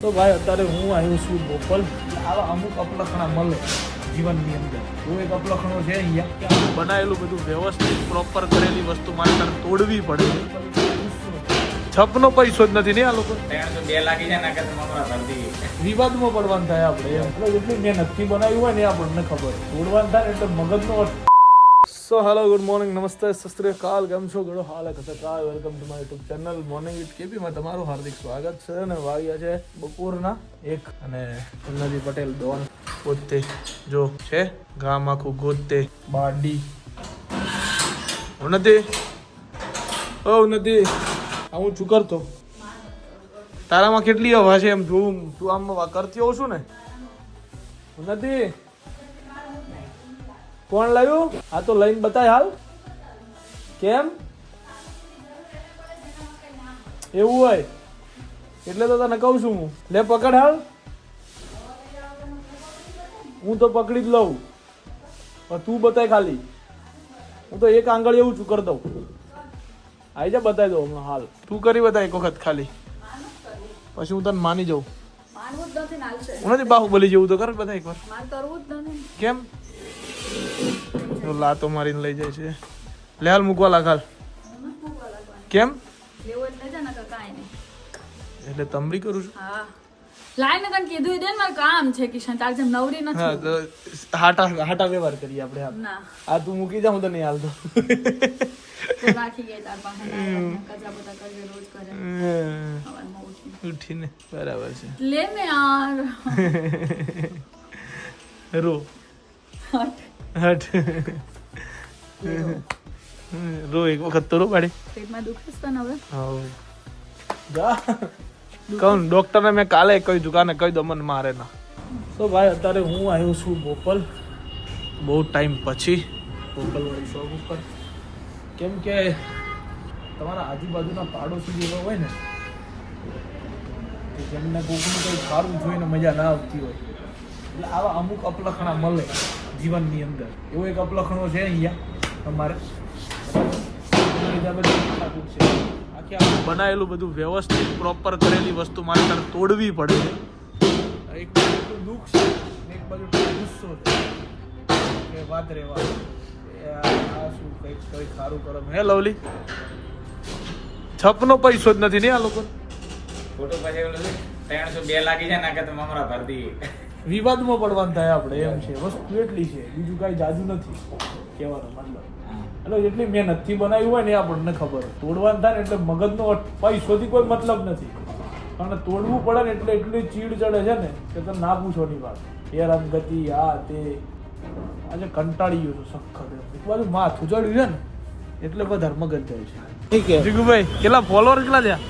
તો ભાઈ અત્યારે હું આવ્યો છું બોપલ. આવા અમુક અપલખણા મળે જીવનની અંદર. એવું એક અપલખણો છે અહીંયા કે આ બનાવેલું બધું વ્યવસ્થિત પ્રોપર કરેલી વસ્તુ મારે તારે તોડવી પડે છે. છપનો પૈસો જ નથી ને આ લોકો 302 લાગી જાય ને કે વિવાદમાં પડવાનું થાય આપણે. એટલે જેટલી મહેનતથી બનાવ્યું હોય ને એ આપણને ખબર તોડવાનું થાય એટલે મગજનો. સો હેલો, ગુડ મોર્નિંગ, નમસ્તે, સત શ્રી અકાલ, કેમ છો? ગળો હાલ કથા. Welcome to my YouTube channel morning with કેપીમાં તમારું હાર્દિક સ્વાગત છે. અને વાગ્યા છે બપોરના 1 અને ઉન્નતિ પટેલ ડોન પોતે જો છે ગામ આખું ગોતે બાડી. ઉન્નતિ, ઓ ઉન્નતિ, હું શું કરતો? તારામાં કેટલી હવા છે એમ જોઉં. તું આમ કરતી હોઉં છું ને ઉન્નતિ. કોણ લાવ્યું? આ તો લઈને બતાય હાલ. કેમ એવું હોય એટલે તો તને કહું છું હું. લે પકડ હાલ. હું તો પકડી જ લઉં પણ તું બતાય ખાલી. હું તો એક આંગળી એવું ચૂકર દઉં. આવી જા બતાવી દઉં હમણાં હાલ. તું કરી બતાય એક વખત ખાલી, પછી હું તને માની જાઉં. હું નથી બાહુબલી જેવું તો કર બધા એકવાર. કેમ લાતો મારીને લઈ જાય છે? લે હાલ મૂકવા લાગ હાલ. કેમ એટલે તમરી કરું છું? લાઈને તને કીધું દે ને મારું કામ છે કિશન, તાર જેમ નવરી નથી. હા તો હાટા વ્યવહાર કરીએ આપણે. હા ના આ તું મૂકી જા, હું તને હાલ તો તો રાખી ગઈ તાર પાસે કચરા પોતા કરે રોજ કરે સવારમાં ઉઠી ઉઠીને. બરાબર છે. લે મે યાર રો હટ હટ રો એક વખત તો રો પાડે. પેટમાં દુખે છે તને હવે? હા જા કહું ડોક્ટરને મેં કાલે કહી દુકાને કહી દો મને મારે ના. તો ભાઈ અત્યારે હું આવ્યો છું બોપલ બહુ ટાઈમ પછી બોપલવાળી શોપ ઉપર. કેમ કે તમારા આજુબાજુના પાડોશી જેવા હોય ને કે જેમને કોકનું કંઈ સારું જોઈને મજા ના આવતી હોય, એટલે આવા અમુક અપલખણા મળે જીવનની અંદર. એવો એક અપલખણો છે અહીંયા તમારે બનાવેલું બધું વ્યવસ્થિત પ્રોપર કરેલી વસ્તુ મારે તારે તોડવી પડે છે. એક બાજુ દુઃખ છે ને એક બાજુ ગુસ્સો છે કે વાત રહેવા આ શું કંઈક કંઈક સારું કરો. હે લવલી, છપનો પૈસો જ નથી ને આ લોકો. ફોટો પછી 302 લાગી જાય ને કે મમરા ભરતી વિવાદમાં પડવાનું થાય આપણે. એમ છે વસ્તુ એટલી છે, બીજું કાંઈ જાજુ નથી કહેવાનો મતલબ. એટલે જેટલી મહેનતથી બનાવ્યું હોય ને એ આપણને ખબર. તોડવાનું થાય ને એટલે મગજનો પૈસોથી કોઈ મતલબ નથી, પણ તોડવું પડે ને એટલે એટલી ચીડ ચડે છે ને કે તમે ના પૂછોની વાત. હેરાન ગતિ આ તે. આજે કંટાળી ગયો છું સખત. એક બાજુ માથું ચડ્યું છે ને એટલે વધારે મગજ જાય છે. ઠીક છે જીગુભાઈ, કેટલા ફોલોઅર કેટલા થયા?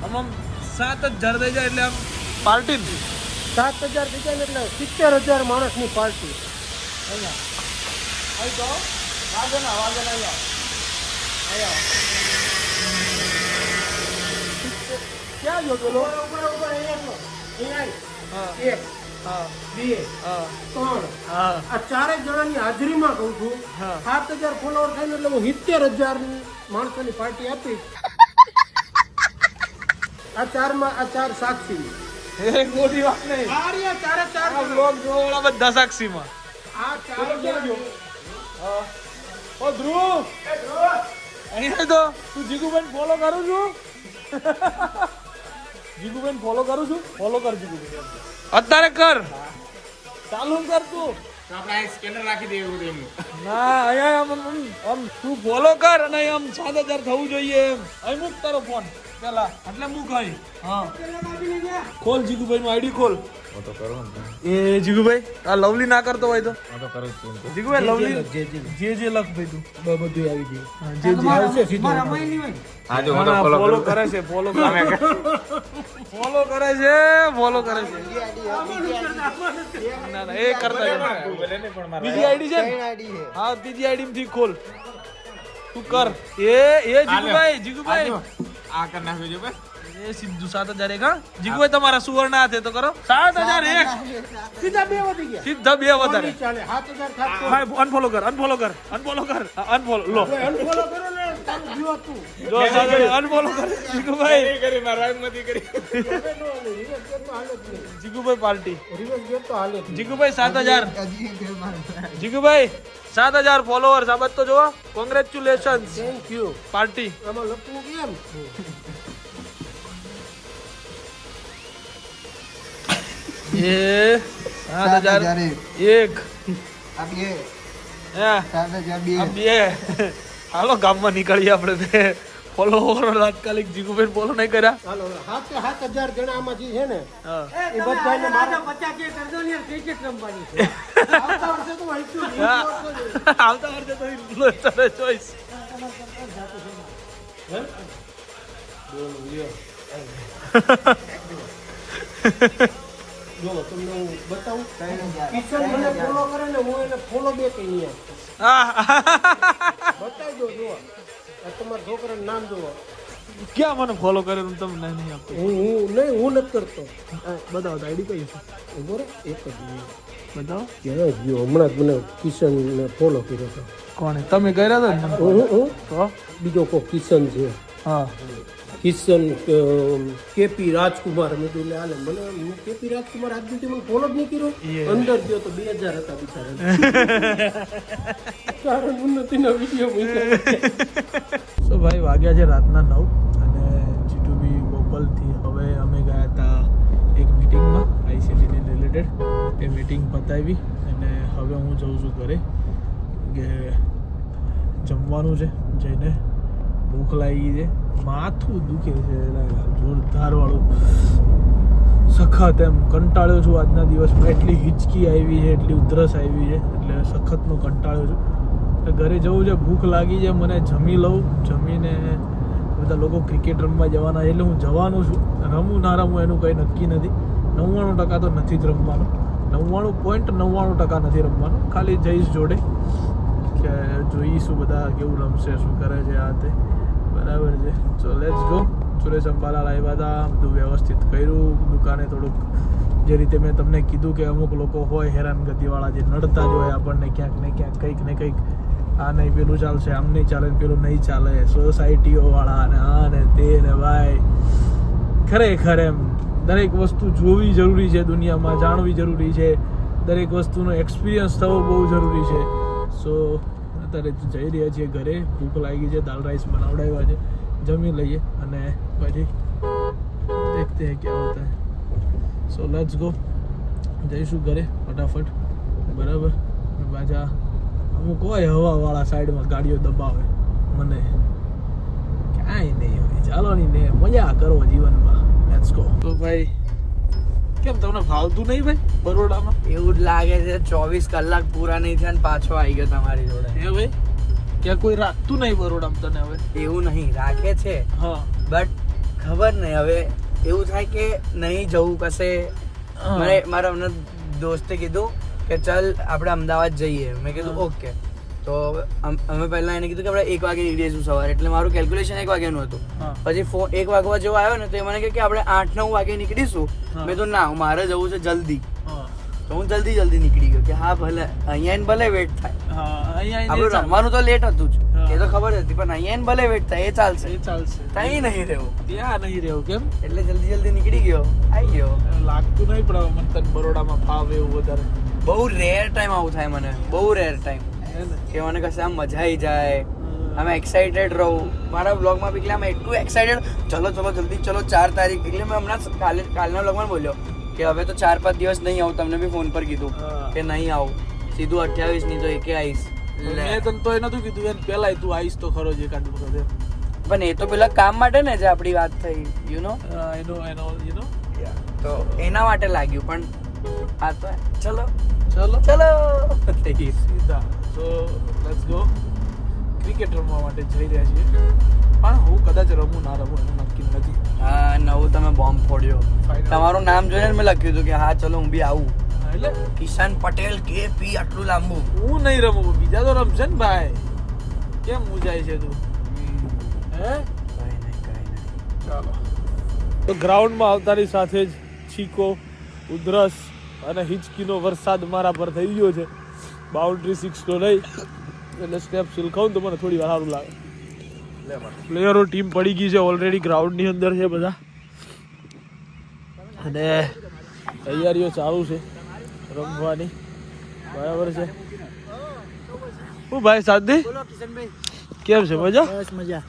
આમ 7,000 થઈ જાય એટલે આમ પાર્ટી 7,000 થઈ જાય એટલે 70,000 માણસની પાર્ટી. આવી જાઓ, વાગે ના આવી જાઓ. ક્યાં જો પેલો? એક, બે, ત્રણ, આ ચારેય જણાની હાજરીમાં કહું છું 7,000 ફોલોવર થાય ને એટલે હું 70,000 માણસોની પાર્ટી આપી. આ ચાર સાક્ષી. એક મોટી વાત નહીં. ચારે બ્લોગ જોવાવાળા બધા સાક્ષીમાં. આ ચાર ઓ ધ્રુવ, અહીંયા તો તું જીગુબેન ફોલો કરું છું. જીગુબેન ફોલો કરું છું. ફોલો કર જીગુબેન અત્યારે કર, ચાલુ કર તું. આપણે સ્કેનર રાખી દેવું એમનું. ના અહીંયા આમ તું ફોલો કર અને આમ 7,000 થવું જોઈએ એમ. અહીં મૂક તારો ફોન પેલા, એટલે મૂક અહીં. હા ખોલ જીગુભાઈ નું આઈડી ખોલ. તો કરો ને એ જીગુભાઈ આ લવલી ના કરતો હોય તો તો કરો છું. જીગુભાઈ લવલી જે લખ ભાઈ તું બધું આવી ગયું. જે આવશે સીધું. હા જો હું તો ફોલો ફોલો કરું. કરે છે, ફોલો કરે છે, ફોલો કરે છે, ફોલો કરે છે. ના ના એ કરતા બીજી આઈડી છે ને? હા બીજી આઈડી થી ખોલ તું કર. એ જીગુભાઈ આ કર નાખ્યો જો બસ. એ સીધું 7,000 એક. હા જીગુભાઈ તમારા સુવર્ણ હાથે તો કરો 7,001. સીધા 2 વધી ગયા. સીધા 2 વધારે. ચાલે 7,000 થાક અનફોલો કર, અનફોલો કર, અનફોલો કર, અનફોલો લો. અનફોલો કરો ને તારું જીવો તું. જો સાગર અનફોલો કરે જીગુભાઈ કરી મારા હિંમતી કરી હવે નો હાલે. રિવર્સ ગેર તો હાલે જ નહીં. જીગુભાઈ પાર્ટી રિવર્સ ગેર તો હાલે જ નહીં. જીગુભાઈ 7000 જીગુભાઈ 7000 ફોલોઅર્સ આ તો જોવો કોંગ્રેચ્યુલેશન્સ થેન્ક યુ. પાર્ટી આમાં લખવું કેમ? એ 7001 આ બે હાલો ગામમાં નીકળીએ આપણે બે ફોલોવર તાત્કાલિક જીગુભાઈ ફોલો નહીં કર્યા હાલો 7,000 જણા આમાં જે છે ને હા. એ બધાને મારા 50 કે કરજો ને ક્રિકેટ રમવાની છે. આવતા વર્ષે તો વાંચ્યું જ. આવતા વર્ષે તો ઇન્ફ્લુએન્સર ચોઈસ જો તમને હું બતાવું કિશન મને ફોલો કરે ને હું એને ફોલો બેક નહીં બતાવી દો. જુઓ આ તમારા છોકરાનું નામ જુઓ. ક્યાં મને ફોલો કરે તમને નહીં આપતો હું નથી કરતો. બતાવો આઈડી કઈ છે ઉભો રહો, એક જ મિનિટ. બતાવો ક્યાં ગયો? હમણાં જ મને કિશનને ફોલો કર્યો હતો. કોણે તમે કર્યા હતા ને હું તો બીજો કોઈ કિશન છે. હા કિશન કેપી રાજકુમાર. મેં કીધું હાલે મને હું કેપી રાજકુમાર આજ સુધી મને ફોલો જ નહીં કર્યો. અંદર ગયો તો 2000 હતા બિચારા. કારણ ઉન્નતિના વિડીયો મૂક્યા. સો ભાઈ વાગ્યા છે રાતના 9 અને જીટુબી ગોપાલથી હવે અમે ગયા હતા એક મિટિંગમાં આઈસીટીની રિલેટેડ. એ મિટિંગ પતાવી અને હવે હું જઉં છું ઘરે કે જમવાનું છે. જઈને ભૂખ લાગી છે, માથું દુખે છે જોરદાર વાળું સખત એમ કંટાળ્યો છું આજના દિવસમાં. એટલી હિચકી આવી છે, એટલી ઉધરસ આવી છે એટલે સખતનો કંટાળ્યો છું. એટલે ઘરે જવું છે, ભૂખ લાગી છે મને. જમી લઉં, જમીને બધા લોકો ક્રિકેટ રમવા જવાના એટલે હું જવાનો છું. રમું ના રમું એનું કંઈ નક્કી નથી. 99% તો નથી જ રમવાનું. 99.99% નથી રમવાનું. ખાલી જઈશ જોડે કે જોઈશું બધા કેવું રમશે, શું કરે છે આ તે. બરાબર છે. So let's go. Suresh Ambalal આવ્યા હતા, બધું વ્યવસ્થિત કર્યું. દુકાને થોડુંક જે રીતે મેં તમને કીધું કે અમુક લોકો હોય હેરાનગતિવાળા જે નડતા જ હોય આપણને ક્યાંક ને ક્યાંક કંઈક ને કંઈક. આ નહીં પેલું ચાલશે, આમ નહીં ચાલે, પેલું નહીં ચાલે, સોસાયટીઓવાળા ને આ ને તે ને ભાઈ. ખરેખર એમ દરેક વસ્તુ જોવી જરૂરી છે દુનિયામાં, જાણવી જરૂરી છે. દરેક વસ્તુનો એક્સપિરિયન્સ થવો બહુ જરૂરી છે. સો અત્યારે જઈ રહ્યા છીએ ઘરે. ભૂખ લાગી છે, દાલ રાઈસ બનાવડાવ્યા છે, જમી લઈએ અને પછી દેખતે હૈ ક્યાં હોતા હૈ. So let's go. જઈશું ઘરે ફટાફટ. બરાબર. પાછા અમુક હોય હવાવાળા સાઈડમાં ગાડીઓ દબાવે મને. કાંઈ નહીં હોય, ચાલો નહીં ને મજા કરો જીવનમાં. Let's go. તો ભાઈ કેમ તમને ફાવતું નહીં ભાઈ બરોડામાં? એવું જ લાગે છે 24 કલાક પૂરા નહીં થયા ને પાછો આવી ગયો તમારી જોડે. હે ભાઈ ક્યાં કોઈ રાખતું નહીં બરોડામાં તને હવે? એવું નહીં, રાખે છે હા બટ ખબર નહીં હવે એવું થાય કે નહીં જવું કશે. મારા અમને દોસ્તે કીધું કે ચાલ આપણે અમદાવાદ જઈએ. મેં કીધું ઓકે. તો અમે પહેલા એને કીધું કે આપણે 1 વાગે નીકળી જઈશું સવારે. એટલે મારું કેલ્ક્યુલેશન 1 વાગ્યાનું હતું. પછી 1 વાગવા જેવો આવ્યો ને તો એ મને કહે કે આપણે 8-9 વાગે નીકળીશું. મેં તો ના, મારે જવું છે જલ્દી. તો હું જલ્દી નીકળી ગયો કે હા ભલે અહીંયા ભલે વેટ થાય. આપણું રમવાનું તો લેટ હતું જ, એ તો ખબર હતી, પણ અહીંયા ભલે વેટ થાય એ ચાલશે. ત્યાં નહીં રહેવું, ત્યાં નહીં રહેવું. કેમ? એટલે જલ્દી નીકળી ગયો, આવી ગયો. લાગતું નહીં પણ મને તને બરોડામાં ફાવે એવું વધારે. બહુ રેર ટાઈમ આવું થાય મને, બહુ રેર ટાઈમ કે મને કશે આમ મજા આવી જાય, આમ એક્સાઇટેડ રહું. મારા બ્લોગમાં બી આમ એટલું એક્સાઇટેડ, ચલો જલ્દી ચલો 4 તારીખ. એટલે મેં હમણાં કાલના બ્લોગમાં બોલ્યો કે હવે તો 4-5 દિવસ નહીં આવું. તમને બી ફોન પર કીધું કે નહીં આવું, સીધું 28 નહીં તો 1 આવીશ. મેં તને તો એ નતું કીધું એને પહેલા તું આવીશ તો ખરો જ એકાદ વખત. પણ એ તો પેલા કામ માટે ને જે આપણી વાત થઈ યુ નો તો એના માટે લાગ્યું. પણ આ તો ચલો સીધા. So let's go. ક્રિકેટ રમવા માટે જઈ રહ્યા છીએ, પણ હું કદાચ રમું ના રમું એનું નક્કી નથી. હા, નવું તમે બોમ્બ ફોડ્યો. તમારું નામ જોઈને મેં લખ્યું હતું કે હા ચલો હું બી આવું. એટલે કિશન પટેલ KP આટલું લાંબુ. હું નહીં રમું, બીજા તો રમશે ને ભાઈ. કેમ મૂંઝાય છે તું? હે કઈ નહીં. ચાલો. તો ગ્રાઉન્ડમાં આવતાની સાથે જ છીકો, ઉધરસ અને હિચકીનો વરસાદ મારા પર થઈ ગયો છે. બાઉન્ડ્રી 6 તો નહીં એટલે સ્ટેપ શીલખાવું તો મને થોડી વાર સારું લાગે. પ્લેયરો ટીમ પડી ગઈ છે ઓલરેડી ગ્રાઉન્ડની અંદર છે બધા અને તૈયારીઓ ચાલુ છે રમવાની બરાબર છે હું ભાઈ સાદી કેમ છે મજા બસ મજા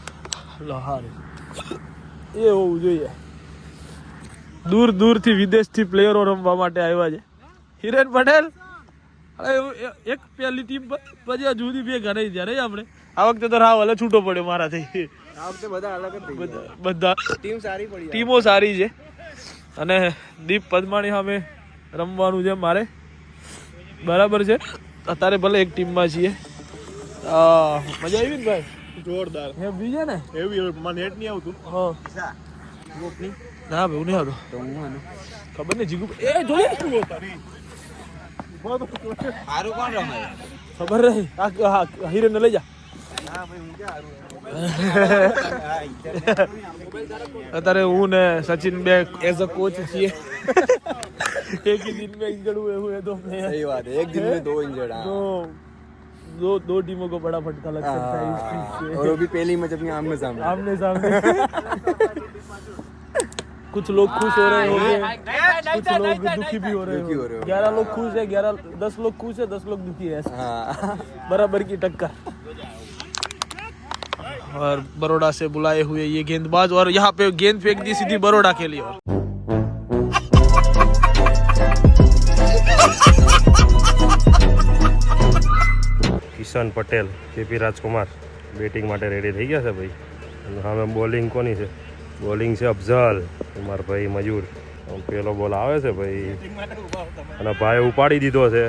લો હારું એ હોવું જોઈએ દૂર દૂરથી વિદેશથી પ્લેયરો રમવા માટે આવ્યા છે હિરેન પટેલ એક પહેલી ટીમ પછી હજુ સુધી ભેગા નહીં થયા નહીં આપણે આ વખતે તો રાવ હલે છૂટો પડ્યો મારાથી આ વખતે બધા અલગ જ થઈ ગયા. બધા ટીમ સારી પડી ટીમો સારી છે અને દીપ પદમાણી સામે રમવાનું છે મારે બરાબર છે અત્યારે ભલે એક ટીમમાં છીએ મજા આવી ને ભાઈ જોરદાર હે બીજે ને એવી મને નેટ નહીં આવતું હા ના ભાઈ નહીં આવતો ખબર નહીં જીગુ એ જોઈએ સારું કોણ રમે ખબર રહી આ હિરેન ને લઈ જા અત્યારે હું ને સચિન બે એઝ અ કોચ છીએ एक ही दिन में इंजर्ड हुए हुए दो प्लेयर सही बात है एक दिन में 2 इंजर्ड दो टीमों को बड़ा फटका लग सकता है इस चीज से और वो भी पहली मैच अपनी आमने सामने कुछ लोग खुश हो रहे होंगे कुछ लोग दुखी भी हो रहे होंगे 11 लोग खुश है 10 लोग खुश है 10 लोग दुखी है बराबर की टक्कर और बड़ौदा से बुलाए हुए ये गेंदबाज और यहाँ पे गेंद फेंक दी सीधी बड़ौदा के लिए કિશન પટેલ કેપી રાજકુમાર બેટિંગ માટે રેડી થઈ ગયા છે ભાઈ અને હવે બોલિંગ કોની છે બોલિંગ છે અફઝલ મારા ભાઈ મયુર પેલો બોલ આવે છે ભાઈ અને ભાઈ ઉપાડી દીધો છે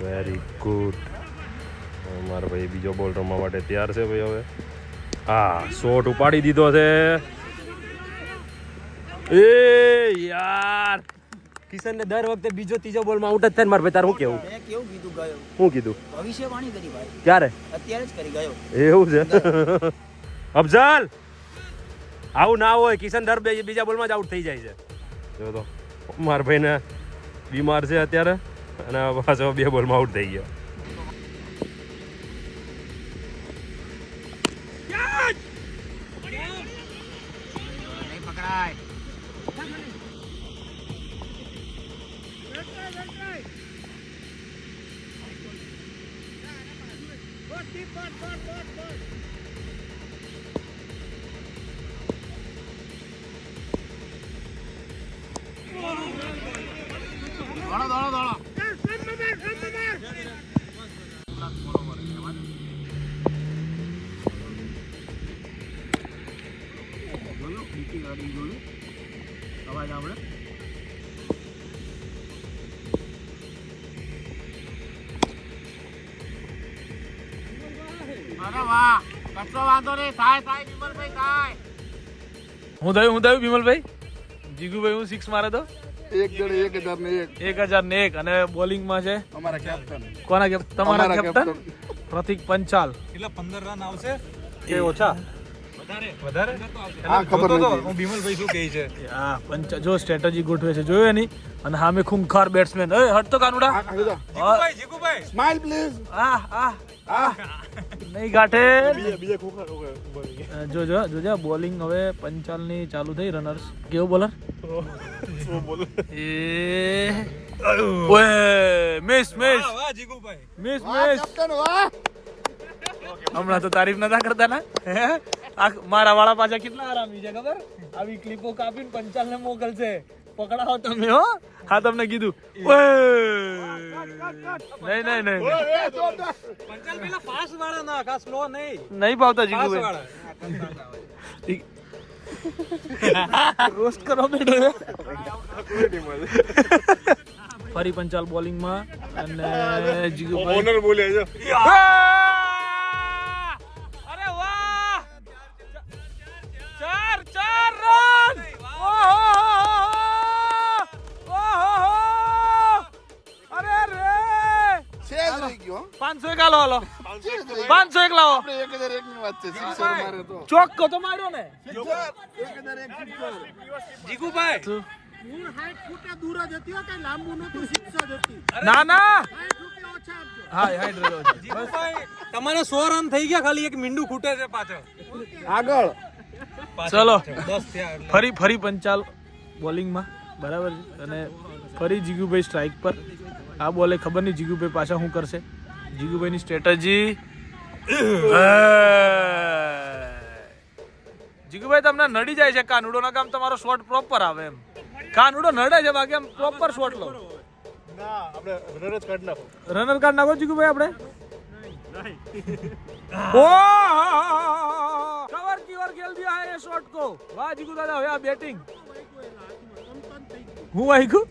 વેરી ગુડ મારા ભાઈ બીજો બોલ રમવા માટે તૈયાર છે ભાઈ હવે હા શોટ ઉપાડી દીધો છે એ યાર કિશન ને દર વખતે બીજો ત્રીજો બોલમાં આઉટ જ થાય માર ભાઈ તાર હું કેવું મેં કેવું કીધું ગયો શું કીધું ભવિષ્યવાણી કરી ભાઈ ક્યારે અત્યારે જ કરી ગયો એવું છે અફઝલ આવું ના હોય કિશન દર બીજા બોલમાં જ આઉટ થઈ જાય છે જો તો મારા ભાઈને બીમાર છે અત્યારે અને પાછો 2 બોલમાં આઉટ થઈ ગયો અવાજ આપણે અરે વાહ કશો વાંધો નહીં થાય વિમલભાઈ થાય હું થયું વિમલભાઈ જીગુભાઈ હું 6 મારે તો 1001 અને બોલિંગમાં છે અમારા કેપ્ટન કોના કેપ્ટન તમારા કેપ્ટન પ્રતિક પંચાલ એટલે 15 રન આવશે કે ઓછા વધારે હા ખબર નથી હું ભીમલભાઈ શું કહે છે હા પંચા જો સ્ટ્રેટેજી ગોઠવે છે જોયો એની અને સામે ખૂંખાર બેટ્સમેન એ હટ તો કાનુડા જીગુભાઈ સ્માઈલ પ્લીઝ નહીં ગાંઠે બીજા ખોખા જો બોલિંગ હવે પંચાલની ચાલુ થઈ રનર્સ કેવો બોલર એ ઓએ મિસ વાહ જીગુભાઈ મિસ હમણાં તો તારીફ નતા કરતા ના આ મારા વાળા પાછા કેટલા આરામી છે ખબર આવી ક્લિપો કાપીને પંચાલને મોકલશે પકડાવો તમે હો હા તમને કીધું નહીં પંચાલ પેલા ફાસ્ટ વાળા ના કા સ્લો નહીં ભાવતા જીગુભાઈ રોસ્ટ કરો બેટો ફરી પંચાલ બોલિંગમાં અને જીગુભાઈ ઓનર બોલે છે અરે વાહ 4 રન અરે રે 501 હાલો 501 લાવો 1001 ની વાત છે સિક્સર મારે તો ચોક્કો તો માર્યો ને 1001 જીગુભાઈ હું 60 ફૂટ દૂર જ હતી કે લાંબુ નતું 6 જ હતી ના 60 રૂપિયા ઓછા આપજો. હા હાઈડ્રેટ ઓછા. બસ તમારે 100 રન થઈ ગયા, ખાલી એક મીંડું ખૂટે છે પાછળ. આગળ ચલો 10 થયા એટલે. ફરી પંચાલ બોલિંગમાં બરાબર છે અને ફરી જીગુભાઈ સ્ટ્રાઇક પર. આ બોલે ખબર નહીં જીગુભાઈ પાછા શું કરશે. જીગુભાઈની સ્ટ્રેટેજી. જીગુભાઈ તમને નડી જાય છે કાનુડોના કામ તમારો શોટ પ્રોપર આવે એમ. કાનુડો નડે છે બાકી એમ પ્રોપર શોટ લો. રનર કાર્ડ નાખો જીગુભાઈ આપણે. ओ कवर की ओर खेल दिया है ये शॉट को. वाह जीगू दादा होया बैटिंग. હું વાગ્યું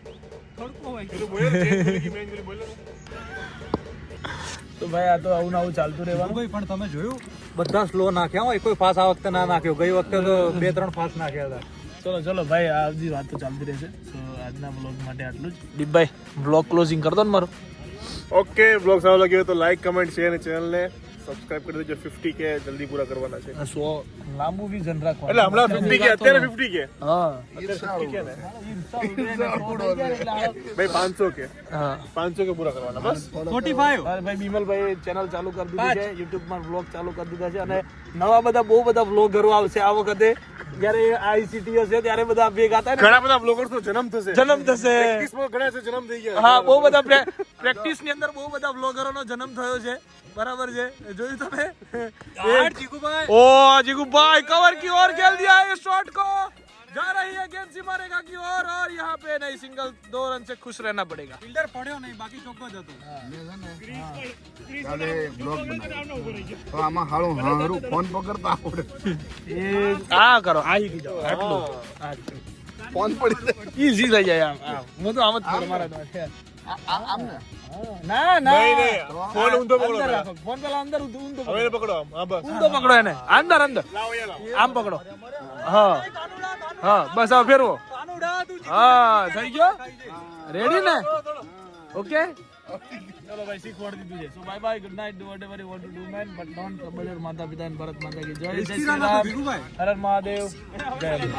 તો ભાઈ આ તો આવું આવું ચાલતું રહેવાનું. ભાઈ પણ તમે જોયું બધા સ્લો નાખ્યા હોય, કોઈ ફાસ આ વખતે ના નાખ્યો. ગઈ વખતે તો 2-3 ફાસ નાખ્યા હતા. ચલો ભાઈ આ બધી વાત તો ચાલતી રહેશે. તો આજના બ્લોગ માટે આટલું જ. દીપભાઈ બ્લોગ ક્લોઝિંગ કર દો ને મારો. ઓકે, બ્લોગ સારો લાગ્યો તો લાઈક કમેન્ટ શેર અને ચેનલને સબસ્ક્રાઇબ કરી દેજો. 50K જલ્દી પૂરા કરવાના છે. 100 લાંબુ વિઝન રાખવાનું. એટલે હમણાં 50K, અત્યારે 50K, હા અત્યારે 50K ને ભાઈ 500K, હા 500K પૂરા કરવાના બસ. 45. અરે ભાઈ બીમલભાઈ ચેનલ ચાલુ કરી દીધી છે, યુટ્યુબમાં વ્લોગ ચાલુ કરી દીધા છે અને નવા બધા બહુ બધા વ્લોગરો આવશે આ વખતે. જ્યારે આઈસીટી હશે ત્યારે બધા ભેગા થાય ને. ઘણા બધા બ્લોગર્સ નો જન્મ થશે. પ્રેક્ટિસમાં ઘણા છે જન્મ થઈ ગયા. હા બહુ બધા પ્રેક્ટિસ ની અંદર બહુ બધા વ્લોગરો નો જન્મ થયો છે. બરાબર છે, જોયું તમે. ओ जीगू भाई कवर की ओर खेल दिया है शॉट को. जा रही है गेंद सीमा रेखा की ओर और यहाँ पे नहीं सिंगल 2 रन से खुश रहना पड़ेगा. ફિલ્ડર પડ્યો નહીં, બાકી ચોખ્ખો જ હતો. તો આમાં હારું ફોન પકડતા આવડે. એ આ કરો આ ઈ જાઓ આટલું ફોન પડી ઈઝી થઈ જાય આમ. હું તો આમ જ કરું મારા પાસે. આમ ને ના ના ફોન ઊંધો પકડો અંદર પહેલા. રાખો. ફોન પેલા અંદર ઊંધો હવે એને પકડો આમ. હા બસ. ઊંધો પકડો એને. અંદર અંદર આમ પકડો. હા હા બસ હવે ફેરવો. હા થઈ ગયો. રેડી ને? ઓકે ચલો ભાઈ શીખવાડી દીધું છે. So bye bye, good night, do whatever you want to do man but don't trouble your માતા પિતા એન્ડ ભારત માતા કી જય. જય શ્રી રામ, હર હર મહાદેવ, જય હિન્દ.